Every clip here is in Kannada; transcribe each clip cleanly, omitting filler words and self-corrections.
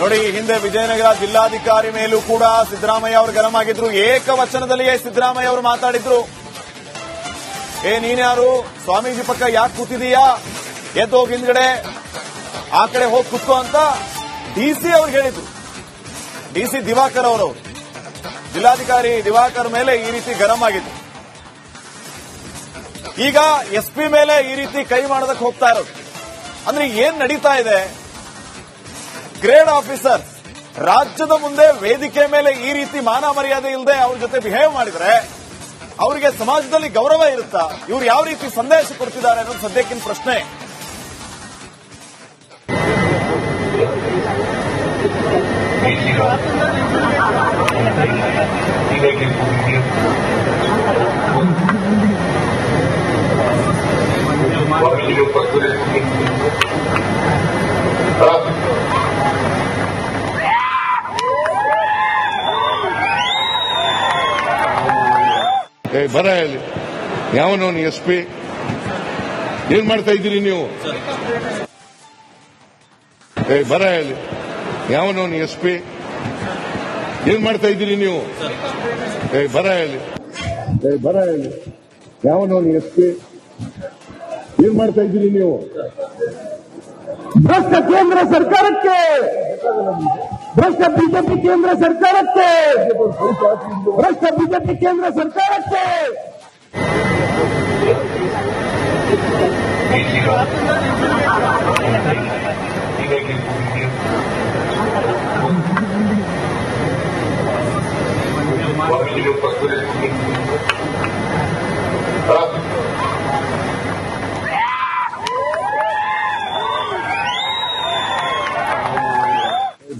ನೋಡಿ, ಹಿಂದೆ ವಿಜಯನಗರ ಜಿಲ್ಲಾಧಿಕಾರಿ ಮೇಲೂ ಕೂಡ ಸಿದ್ದರಾಮಯ್ಯ ಅವರು ಗರಂ ಆಗಿದ್ರು. ಏಕವಚನದಲ್ಲಿಯೇ ಸಿದ್ದರಾಮಯ್ಯ ಅವರು ಮಾತಾಡಿದ್ರು. ನೀನ್ಯಾರು, ಸ್ವಾಮೀಜಿ ಪಕ್ಕ ಯಾಕೆ ಕೂತಿದೀಯಾ, ಎದ್ದೋಗಿ ಹಿಂದ್ಗಡೆ ಆ ಕಡೆ ಹೋಗಿ ಕೂತ್ಕೋ ಅಂತ ಡಿಸಿ ಅವ್ರಿಗೆ ಹೇಳಿದ್ರು. ಡಿಸಿ ದಿವಾಕರ್ ಅವರು, ಜಿಲ್ಲಾಧಿಕಾರಿ ದಿವಾಕರ್ ಮೇಲೆ ಈ ರೀತಿ ಗರಂ ಆಗಿದ್ರು. ಈಗ ಎಸ್ಪಿ ಮೇಲೆ ಈ ರೀತಿ ಕೈ ಮಾಡೋದಕ್ಕೆ ಹೋಗ್ತಾ ಇರೋದು. ಅಂದ್ರೆ ಏನ್ ನಡೀತಾ ಇದೆ? ಗ್ರೇಡ್ ಆಫೀಸರ್ ರಾಜ್ಯದ ಮುಂದೆ ವೇದಿಕೆ ಮೇಲೆ ಈ ರೀತಿ ಮಾನ ಮರ್ಯಾದೆ ಇಲ್ಲದೆ ಅವ್ರ ಜೊತೆ ಬಿಹೇವ್ ಮಾಡಿದ್ರೆ ಅವರಿಗೆ ಸಮಾಜದಲ್ಲಿ ಗೌರವ ಇರುತ್ತಾ? ಇವ್ರು ಯಾವ ರೀತಿ ಸಂದೇಶ ಕೊಡ್ತಿದ್ದಾರೆ ಅನ್ನೋದು ಸದ್ಯಕ್ಕಿನ ಪ್ರಶ್ನೆ. ಬರ ಹೇಳಿ, ಯಾವನವನು ಎಸ್ಪಿ, ಏನ್ ಮಾಡ್ತಾ ಇದ್ದೀರಿ ನೀವು? ಬರ ಹೇಳಿ, ಯಾವನವನು ಎಸ್ಪಿ, ಏನ್ ಮಾಡ್ತಾ ಇದ್ದೀರಿ ನೀವು? ಬರ ಹೇಳಿ, ಬರ ಹೇಳಿ, ಯಾವನವನು ಎಸ್ಪಿ, ಏನ್ ಮಾಡ್ತಾ ಇದ್ದೀರಿ ನೀವು? ಭ್ರಷ್ಟ ಕೇಂದ್ರ ಸರ್ಕಾರಕ್ಕೆ, ಭ್ರಷ್ಟ ಬಿಜೆಪಿ ಕೇಂದ್ರ ಸರ್ಕಾರಕ್ಕೆ, ಭ್ರಷ್ಟ ಬಿಜೆಪಿ ಕೇಂದ್ರ ಸರ್ಕಾರಕ್ಕೆ.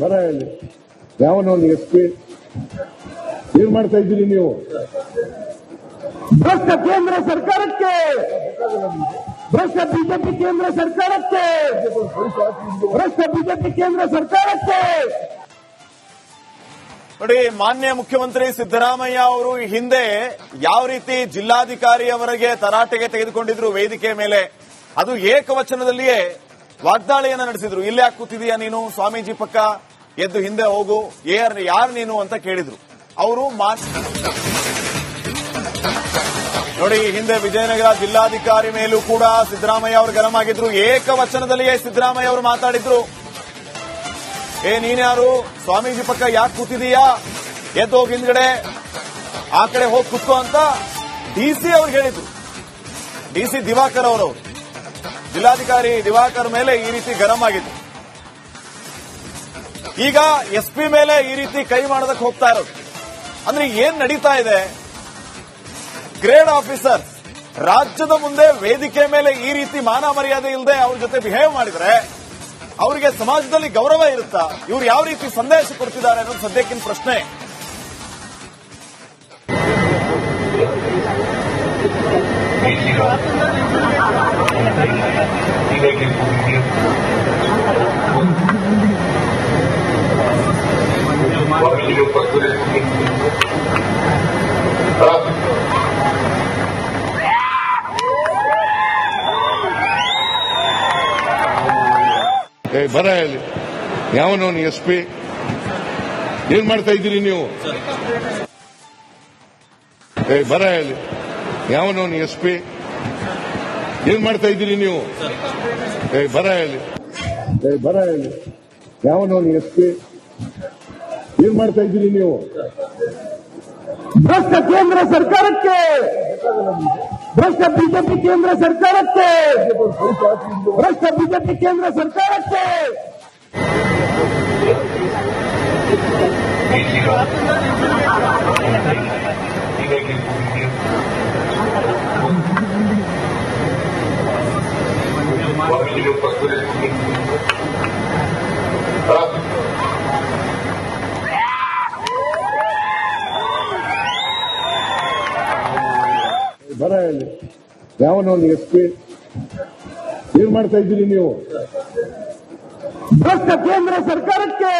ಬರ ಹೇಳಿ, ಯಾವನವನು ಎಸ್ಪಿ, ಏನ್ ಮಾಡ್ತಾ ಇದ್ದೀರಿ ನೀವು? ಭ್ರಷ್ಟ ಕೇಂದ್ರ ಸರ್ಕಾರಕ್ಕೆ, ಭ್ರಷ್ಟ ಬಿಜೆಪಿ ಕೇಂದ್ರ ಸರ್ಕಾರಕ್ಕೆ, ಭ್ರಷ್ಟ ಬಿಜೆಪಿ ಕೇಂದ್ರ ಸರ್ಕಾರಕ್ಕೆ. ನೋಡಿ, ಮಾನ್ಯ ಮುಖ್ಯಮಂತ್ರಿ ಸಿದ್ದರಾಮಯ್ಯ ಅವರು ಹಿಂದೆ ಯಾವ ರೀತಿ ಜಿಲ್ಲಾಧಿಕಾರಿಯವರೆಗೆ ತರಾಟೆಗೆ ತೆಗೆದುಕೊಂಡಿದ್ರು ವೇದಿಕೆ ಮೇಲೆ, ಅದು ಏಕವಚನದಲ್ಲಿಯೇ ವಾಗ್ದಾಳಿಯನ್ನ ನಡೆಸಿದ್ರು. ಇಲ್ಲೇ ಯಾಕೆ ಕೂತಿದೀಯಾ ನೀನು, ಸ್ವಾಮೀಜಿ ಪಕ್ಕ ಎದ್ದು ಹಿಂದೆ ಹೋಗು, ಯಾರು ನೀನು ಅಂತ ಕೇಳಿದ್ರು ಅವರು. ನೋಡಿ, ಹಿಂದೆ ವಿಜಯನಗರ ಜಿಲ್ಲಾಧಿಕಾರಿ ಮೇಲೂ ಕೂಡ ಸಿದ್ದರಾಮಯ್ಯ ಅವರು ಗರಂ ಆಗಿದ್ರು. ಏಕವಚನದಲ್ಲಿಯೇ ಸಿದ್ದರಾಮಯ್ಯ ಅವರು ಮಾತಾಡಿದ್ರು. ನೀನ್ಯಾರು, ಸ್ವಾಮೀಜಿ ಪಕ್ಕ ಯಾಕೆ ಕೂತಿದೀಯಾ, ಎದ್ದೋಗಿ ಹಿಂದ್ಗಡೆ ಆ ಕಡೆ ಹೋಗಿ ಕೂತ್ಕೋ ಅಂತ ಡಿಸಿ ಅವ್ರಿಗೆ ಹೇಳಿದ್ರು. ಡಿಸಿ ದಿವಾಕರ್ ಅವರು, ಜಿಲ್ಲಾಧಿಕಾರಿ ದಿವಾಕರ್ ಮೇಲೆ ಈ ರೀತಿ ಗರಂ ಆಗಿದ್ರು. ಈಗ ಎಸ್ಪಿ ಮೇಲೆ ಈ ರೀತಿ ಕೈ ಮಾಡೋದಕ್ಕೆ ಹೋಗ್ತಾ ಇರೋದು. ಅಂದ್ರೆ ಏನ್ ನಡೀತಾ ಇದೆ? ಗ್ರೇಡ್ ಆಫೀಸರ್ ರಾಜ್ಯದ ಮುಂದೆ ವೇದಿಕೆ ಮೇಲೆ ಈ ರೀತಿ ಮಾನ ಮರ್ಯಾದೆ ಇಲ್ಲದೆ ಅವ್ರ ಜೊತೆ ಬಿಹೇವ್ ಮಾಡಿದ್ರೆ ಅವರಿಗೆ ಸಮಾಜದಲ್ಲಿ ಗೌರವ ಇರುತ್ತಾ? ಇವ್ರು ಯಾವ ರೀತಿ ಸಂದೇಶ ಕೊಡ್ತಿದ್ದಾರೆ ಅನ್ನೋದು ಸದ್ಯಕ್ಕಿನ ಪ್ರಶ್ನೆ. ಬರ ಹೇಳಿ, ಯಾವನವನು ಎಸ್ಪಿ, ಏನ್ ಮಾಡ್ತಾ ಇದ್ದೀರಿ ನೀವು? ಬರ ಹೇಳಿ, ಯಾವನವನು ಎಸ್ಪಿ, ಏನ್ ಮಾಡ್ತಾ ಇದ್ದೀರಿ ನೀವು? ಬರ ಹೇಳಿ, ಬರ ಹೇಳಿ, ಯಾವನವನು ಎಸ್ಪಿ, ಏನ್ ಮಾಡ್ತಾ ಇದ್ದೀರಿ ನೀವು? ಭ್ರಷ್ಟ ಕೇಂದ್ರ ಸರ್ಕಾರಕ್ಕೆ, ಭ್ರಷ್ಟ ಬಿಜೆಪಿ ಕೇಂದ್ರ ಸರ್ಕಾರಕ್ಕೆ, ಭ್ರಷ್ಟ ಬಿಜೆಪಿ ಕೇಂದ್ರ ಸರ್ಕಾರಕ್ಕೆ. ಬರ ಹೇಳಿ, ಯಾವನವನು ಎಸ್ಪಿ, ಏನ್ ಮಾಡ್ತಾ ಇದ್ದೀರಿ ನೀವು? ಭ್ರಷ್ಟ ಕೇಂದ್ರ ಸರ್ಕಾರಕ್ಕೆ,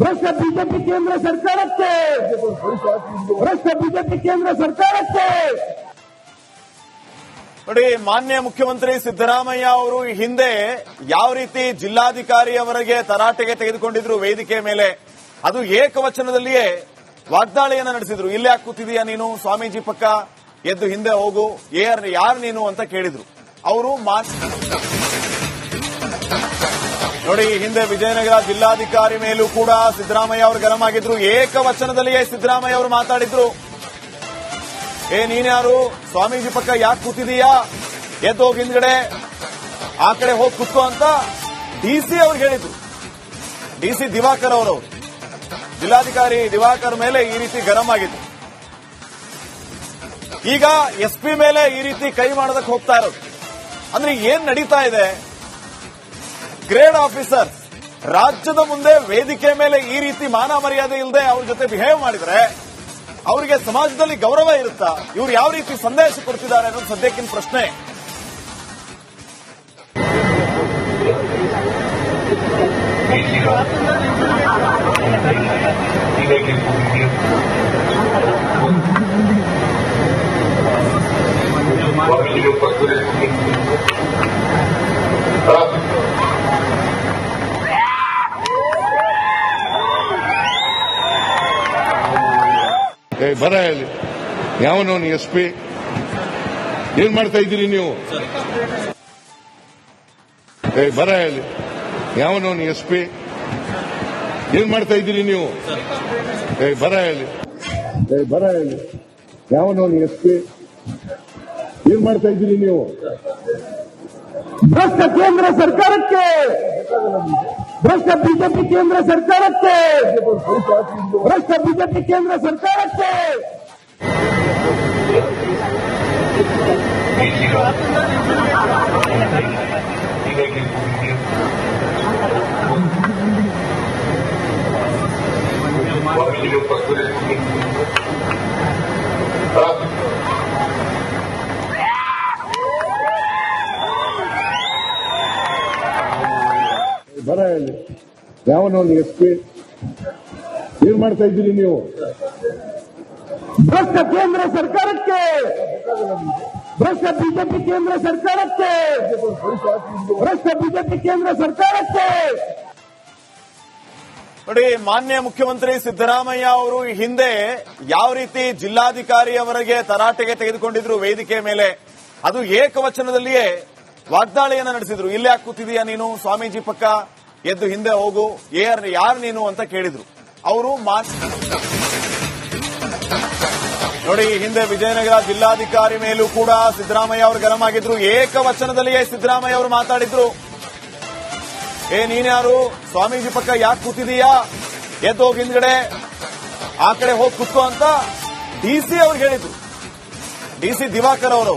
ಭ್ರಷ್ಟ ಬಿಜೆಪಿ ಕೇಂದ್ರ ಸರ್ಕಾರಕ್ಕೆ, ಭ್ರಷ್ಟ ಬಿಜೆಪಿ ಕೇಂದ್ರ ಸರ್ಕಾರಕ್ಕೆ. ನೋಡಿ, ಮಾನ್ಯ ಮುಖ್ಯಮಂತ್ರಿ ಸಿದ್ದರಾಮಯ್ಯ ಅವರು ಹಿಂದೆ ಯಾವ ರೀತಿ ಜಿಲ್ಲಾಧಿಕಾರಿಯವರೆಗೆ ತರಾಟೆಗೆ ತೆಗೆದುಕೊಂಡಿದ್ರು ವೇದಿಕೆ ಮೇಲೆ, ಅದು ಏಕವಚನದಲ್ಲಿಯೇ ವಾಗ್ದಾಳಿಯನ್ನ ನಡೆಸಿದ್ರು. ಇಲ್ಲೇ ಕೂತಿದೀಯಾ ನೀನು, ಸ್ವಾಮೀಜಿ ಪಕ್ಕ ಎದ್ದು ಹಿಂದೆ ಹೋಗು, ಯಾರು ನೀನು ಅಂತ ಕೇಳಿದ್ರು ಅವರು. ನೋಡಿ, ಹಿಂದೆ ವಿಜಯನಗರ ಜಿಲ್ಲಾಧಿಕಾರಿ ಮೇಲೂ ಕೂಡ ಸಿದ್ದರಾಮಯ್ಯ ಅವರು ಗರಂ ಆಗಿದ್ರು. ಏಕವಚನದಲ್ಲಿಯೇ ಸಿದ್ದರಾಮಯ್ಯ ಅವರು ಮಾತಾಡಿದ್ರು. ನೀನ್ಯಾರು, ಸ್ವಾಮೀಜಿ ಪಕ್ಕ ಯಾಕೆ ಕೂತಿದೀಯಾ, ಎದ್ದು ಹೋಗಿ ಹಿಂದ್ಗಡೆ, ಆ ಕಡೆ ಹೋಗಿ ಕೂತ್ಕೋ ಅಂತ ಡಿಸಿ ಅವ್ರಿಗೆ ಹೇಳಿದ್ರು. ಡಿಸಿ ದಿವಾಕರ್ ಅವರು, ಜಿಲ್ಲಾಧಿಕಾರಿ ದಿವಾಕರ್ ಮೇಲೆ ಈ ರೀತಿ ಗರಂ ಆಗಿದ್ರು. ಈಗ ಎಸ್ಪಿ ಮೇಲೆ ಈ ರೀತಿ ಕೈ ಮಾಡೋದಕ್ಕೆ ಹೋಗ್ತಾ ಇರೋದು. ಅಂದ್ರೆ ಏನ್ ನಡೀತಾ ಇದೆ? ಗ್ರೇಡ್ ಆಫೀಸರ್ ರಾಜ್ಯದ ಮುಂದೆ ವೇದಿಕೆ ಮೇಲೆ ಈ ರೀತಿ ಮಾನ ಮರ್ಯಾದೆ ಇಲ್ಲದೆ ಅವ್ರ ಜೊತೆ ಬಿಹೇವ್ ಮಾಡಿದ್ರೆ ಅವರಿಗೆ ಸಮಾಜದಲ್ಲಿ ಗೌರವ ಇರುತ್ತಾ? ಇವ್ರು ಯಾವ ರೀತಿ ಸಂದೇಶ ಕೊಡ್ತಿದ್ದಾರೆ ಅನ್ನೋದು ಸದ್ಯಕ್ಕಿನ ಪ್ರಶ್ನೆ. ಬರ ಹೇಳಿ, ಯಾವನವನು ಎಸ್ಪಿ, ಏನ್ ಮಾಡ್ತಾ ಇದ್ದೀರಿ ನೀವು? ಬರ ಹೇಳಿ, ಯಾವನವನು ಎಸ್ಪಿ, ಏನ್ ಮಾಡ್ತಾ ಇದ್ದೀರಿ ನೀವು? ಬರ ಹೇಳಿ, ಬರ ಹೇಳಿ, ಯಾವನವನು ಎಸ್ಪಿ, ಏನ್ ಮಾಡ್ತಾ ಇದ್ದೀರಿ ನೀವು? ಭ್ರಷ್ಟ ಕೇಂದ್ರ ಸರ್ಕಾರಕ್ಕೆ, ಭ್ರಷ್ಟ ಬಿಜೆಪಿ ಕೇಂದ್ರ ಸರ್ಕಾರಕ್ಕೆ, ಭ್ರಷ್ಟ ಬಿಜೆಪಿ ಕೇಂದ್ರ ಸರ್ಕಾರಕ್ಕೆ. ಬರ ಹೇಳಿ, ಯಾವನವನು ಎಸ್ಪಿ, ಏನ್ ಮಾಡ್ತಾ ಇದ್ದೀರಿ ನೀವು? ಭ್ರಷ್ಟ ಕೇಂದ್ರ ಸರ್ಕಾರಕ್ಕೆ, ಭ್ರಷ್ಟ ಬಿಜೆಪಿ ಕೇಂದ್ರ ಸರ್ಕಾರಕ್ಕೆ, ಭ್ರಷ್ಟ ಬಿಜೆಪಿ ಕೇಂದ್ರ ಸರ್ಕಾರಕ್ಕೆ. ನೋಡಿ, ಮಾನ್ಯ ಮುಖ್ಯಮಂತ್ರಿ ಸಿದ್ದರಾಮಯ್ಯ ಅವರು ಹಿಂದೆ ಯಾವ ರೀತಿ ಜಿಲ್ಲಾಧಿಕಾರಿಯವರೆಗೆ ತರಾಟೆಗೆ ತೆಗೆದುಕೊಂಡಿದ್ರು ವೇದಿಕೆ ಮೇಲೆ, ಅದು ಏಕವಚನದಲ್ಲಿಯೇ ವಾಗ್ದಾಳಿಯನ್ನ ನಡೆಸಿದ್ರು. ಇಲ್ಲೇ ಕೂತಿದೀಯಾ ನೀನು, ಸ್ವಾಮೀಜಿ ಪಕ್ಕ ಎದ್ದು ಹಿಂದೆ ಹೋಗು, ಯಾರು ನೀನು ಅಂತ ಕೇಳಿದ್ರು ಅವರು. ನೋಡಿ, ಹಿಂದೆ ವಿಜಯನಗರ ಜಿಲ್ಲಾಧಿಕಾರಿ ಮೇಲೂ ಕೂಡ ಸಿದ್ದರಾಮಯ್ಯ ಅವರು ಗರಂ ಆಗಿದ್ರು. ಏಕವಚನದಲ್ಲಿಯೇ ಸಿದ್ದರಾಮಯ್ಯ ಅವರು ಮಾತಾಡಿದ್ರು. ನೀನ್ಯಾರು, ಸ್ವಾಮೀಜಿ ಪಕ್ಕ ಯಾಕೆ ಕೂತಿದೀಯಾ, ಎದ್ದು ಹೋಗಿ ಹಿಂದ್ಗಡೆ, ಆ ಕಡೆ ಹೋಗಿ ಕೂತ್ಕೋ ಅಂತ ಡಿಸಿ ಅವ್ರಿಗೆ ಹೇಳಿದ್ರು. ಡಿಸಿ ದಿವಾಕರ್ ಅವರು,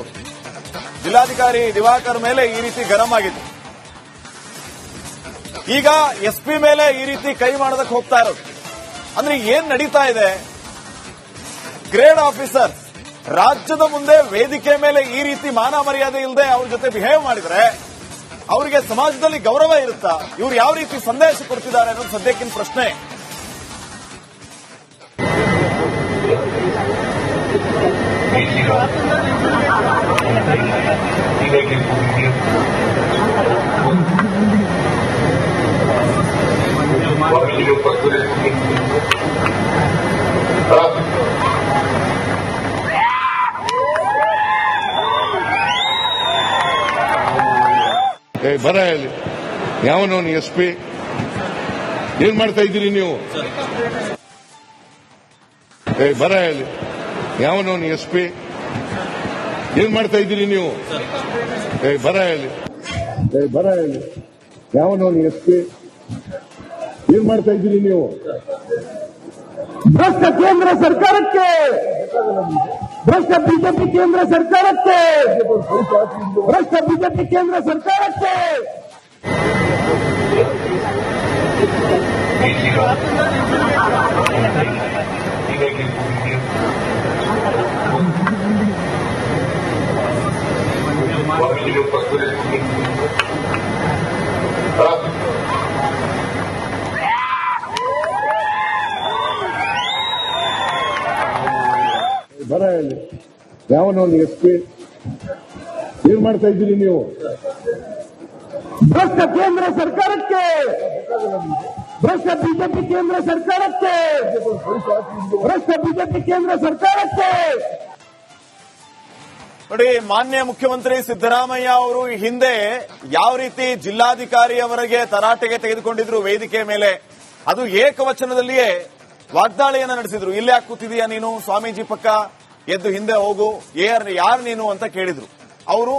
ಜಿಲ್ಲಾಧಿಕಾರಿ ದಿವಾಕರ್ ಮೇಲೆ ಈ ರೀತಿ ಗರಂ ಆಗಿದ್ರು. ಈಗ ಎಸ್ಪಿ ಮೇಲೆ ಈ ರೀತಿ ಕೈ ಮಾಡೋದಕ್ಕೆ ಹೋಗ್ತಾ ಇರೋದು. ಅಂದ್ರೆ ಏನ್ ನಡೀತಾ ಇದೆ? ಗ್ರೇಡ್ ಆಫೀಸರ್ ರಾಜ್ಯದ ಮುಂದೆ ವೇದಿಕೆ ಮೇಲೆ ಈ ರೀತಿ ಮಾನ ಮರ್ಯಾದೆ ಇಲ್ಲದೆ ಅವ್ರ ಜೊತೆ ಬಿಹೇವ್ ಮಾಡಿದ್ರೆ ಅವರಿಗೆ ಸಮಾಜದಲ್ಲಿ ಗೌರವ ಇರುತ್ತಾ? ಇವ್ರು ಯಾವ ರೀತಿ ಸಂದೇಶ ಕೊಡ್ತಿದ್ದಾರೆ ಅನ್ನೋದು ಸದ್ಯಕ್ಕಿನ ಪ್ರಶ್ನೆ. ಬರ ಹೇಳಿ, ಯಾವನವನು ಎಸ್ಪಿ, ಏನ್ ಮಾಡ್ತಾ ಇದ್ದೀರಿ ನೀವು? ಬರ ಹೇಳಿ, ಯಾವನವನು ಎಸ್ಪಿ, ಏನ್ ಮಾಡ್ತಾ ಇದ್ದೀರಿ ನೀವು? ಬರ ಹೇಳಿ, ಬರ ಹೇಳಿ, ಯಾವನವನು ಎಸ್ಪಿ, ಏನ್ ಮಾಡ್ತಾ ಇದ್ದೀರಿ ನೀವು? ಭ್ರಷ್ಟ ಕೇಂದ್ರ ಸರ್ಕಾರಕ್ಕೆ, ಭ್ರಷ್ಟ ಬಿಜೆಪಿ ಕೇಂದ್ರ ಸರ್ಕಾರಕ್ಕೆ, ಭ್ರಷ್ಟ ಬಿಜೆಪಿ ಕೇಂದ್ರ ಸರ್ಕಾರಕ್ಕೆ. ಬರ ಹೇಳಿ, ಯಾವನವನು ಎಸ್ಪಿ, ಏನ್ ಮಾಡ್ತಾ ಇದ್ದೀರಿ ನೀವು? ಭ್ರಷ್ಟ ಕೇಂದ್ರ ಸರ್ಕಾರಕ್ಕೆ, ಭ್ರಷ್ಟ ಬಿಜೆಪಿ ಕೇಂದ್ರ ಸರ್ಕಾರಕ್ಕೆ, ಭ್ರಷ್ಟ ಬಿಜೆಪಿ ಕೇಂದ್ರ ಸರ್ಕಾರಕ್ಕೆ. ನೋಡಿ, ಮಾನ್ಯ ಮುಖ್ಯಮಂತ್ರಿ ಸಿದ್ದರಾಮಯ್ಯ ಅವರು ಹಿಂದೆ ಯಾವ ರೀತಿ ಜಿಲ್ಲಾಧಿಕಾರಿಯವರೆಗೆ ತರಾಟೆಗೆ ತೆಗೆದುಕೊಂಡಿದ್ರು ವೇದಿಕೆ ಮೇಲೆ, ಅದು ಏಕವಚನದಲ್ಲಿಯೇ ವಾಗ್ದಾಳಿಯನ್ನ ನಡೆಸಿದ್ರು. ಇಲ್ಲೇ ಯಾಕೆ ಕೂತಿದೀಯಾ ನೀನು, ಸ್ವಾಮೀಜಿ ಪಕ್ಕ ಎದ್ದು ಹಿಂದೆ ಹೋಗು, ಯಾರು ನೀನು ಅಂತ ಕೇಳಿದ್ರು ಅವರು.